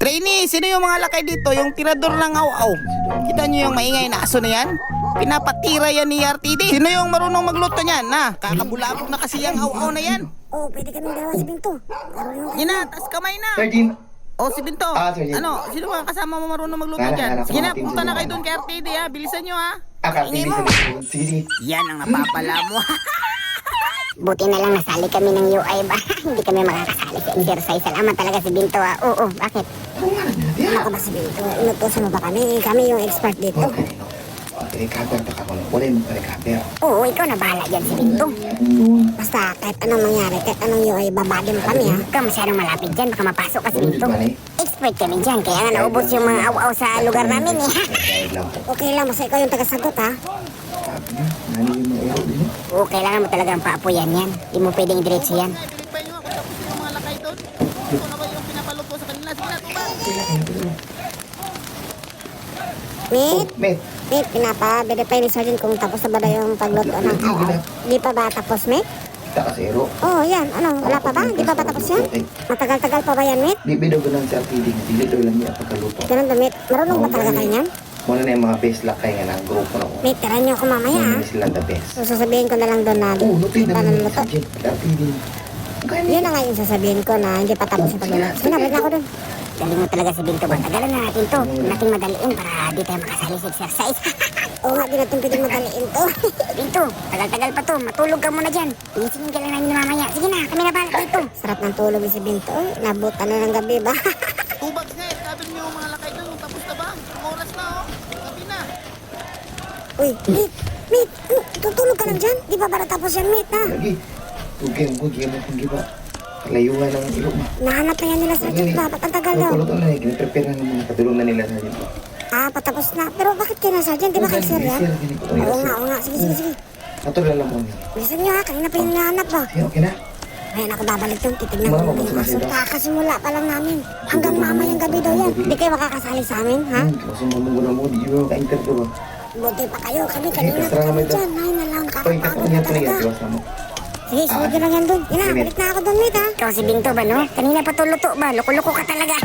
Trainee, sino yung mga lakay dito? Yung tirador ng aw-aw. Kita nyo yung maingay na aso na yan? Pinapatira yan ni RTD. Sino yung marunong magluto niyan? Na, kakabulabog na kasi yung aw-aw na yan. Oo, pwede kami dalawa si Binto. Yan na, tas kamay na. 13. O, si Binto. Sige. Ano, sino ba kasama mo marunong magluto Wala, dyan? wala, Sige na, wala, punta na wala. kayo doon kay RTD ha. Bilisan nyo ha. Akakili Ingay mo. sa sige. Yan ang napapala mo. Buti na lang nasali kami ng UI ba? Hindi kami makakasali sa exercise. Salamat talaga si Binto ah. Oo, bakit? Ano ka ba si Binto? Inutusan mo ba kami? Kami yung expert dito. Okay, recover pa ka mo. Wala mo recover. Oo, ikaw na bahala dyan si Binto. Basta kahit anong mangyari, kahit anong UI, babadi mo kami ha. Huwag ka masyadong malapit dyan, baka mapasok ka si Binto. Expert kami dyan, kaya nga naubos yung mga aw-aw sa lugar namin eh. Okay lang, basta ikaw yung tagasagot ha. Oo, kailangan mo talagang paapuyan yan. Hindi mo pwedeng diretso yan. Pinipay nyo ako tapos yung mga lakay doon. Ito na ba yung pinapaluto sa kanila? Sige na, tubang. Mate, pinapa-verify ni Sergeant kung tapos na ba daw yung pagluto ng aw-aw. Di pa ba tapos, mate? Kita ka zero. Oo, yan. Ano, wala pa ba? Di pa ba tapos yan? Matagal-tagal pa ba yan, mate? Di bidaw ko lang sa RTD. Dili daw lang niya pagkaluto. Ganun ba, mate? Marunong ba talaga kayo yan? Muna na yung mga best lakay nga ng grupo na ko. Mate, tirahan niyo ako mamaya, ha? Hindi sila the best. So, sasabihin ko na lang doon na Oo, luto na paano lang luto. sa RTD. Yun na nga yung sasabihin ko na hindi pa tapos yung pagluluto. Sige na, balik na ako doon. Galing mo talaga si Binto ba? Tagalan na natin to. Nating madaliin para di tayo makasali sa exercise. Oo nga, di natin pwedeng madaliin to. Binto, tagal-tagal pa to. Matulog ka muna dyan. Inisingin ka lang namin mamaya. Sige na, kami na balik dito. Sarap ng tulog si Binto. Nabutan na ng gabi ba? Tubags nga eh. Sabi nyo yung mga lakay doon. Yung tapos na ba? Ang oras na oh. Gabi na. Uy, mate, tutulog ka lang dyan. Di ba para tapos yan, mate, ha? Lagi. Tugay mo kung giba. Layungan ng ilok mo. Nahanap na yan nila sa Sergeant ba? Ba't ang tagal daw? Pagkaluto na eh. Ginaprepare na mga katulong na nila sa dito. Ah, patapos na. Pero bakit kayo na, Sergeant? Di ba kayo sir yan? Oo nga. Sige. Katulong lang mo. Bilisan nyo ha, kanina pa yung nahanap ba? Sige, okay na. Ayan ako babalik doon, titignan ko muna yung aso. Kakasimula pa lang namin. Hanggang mamayang gabi daw yan. Di kayo makakasali sa amin, ha? Kasi mo mo, di mo ka-interview ba? Buti pa kayo, kami kanina pa Extra kami naman ito. dyan. Ay, nalang, Ito yung nakakapagod na katulong talaga. niya mo. Sige, sunod nyo lang yan doon. Yan na, balik na ako doon, mate, ha? Ikaw si Binto ba, no? Kanina pa to luto ba? Loko-loko ka talaga.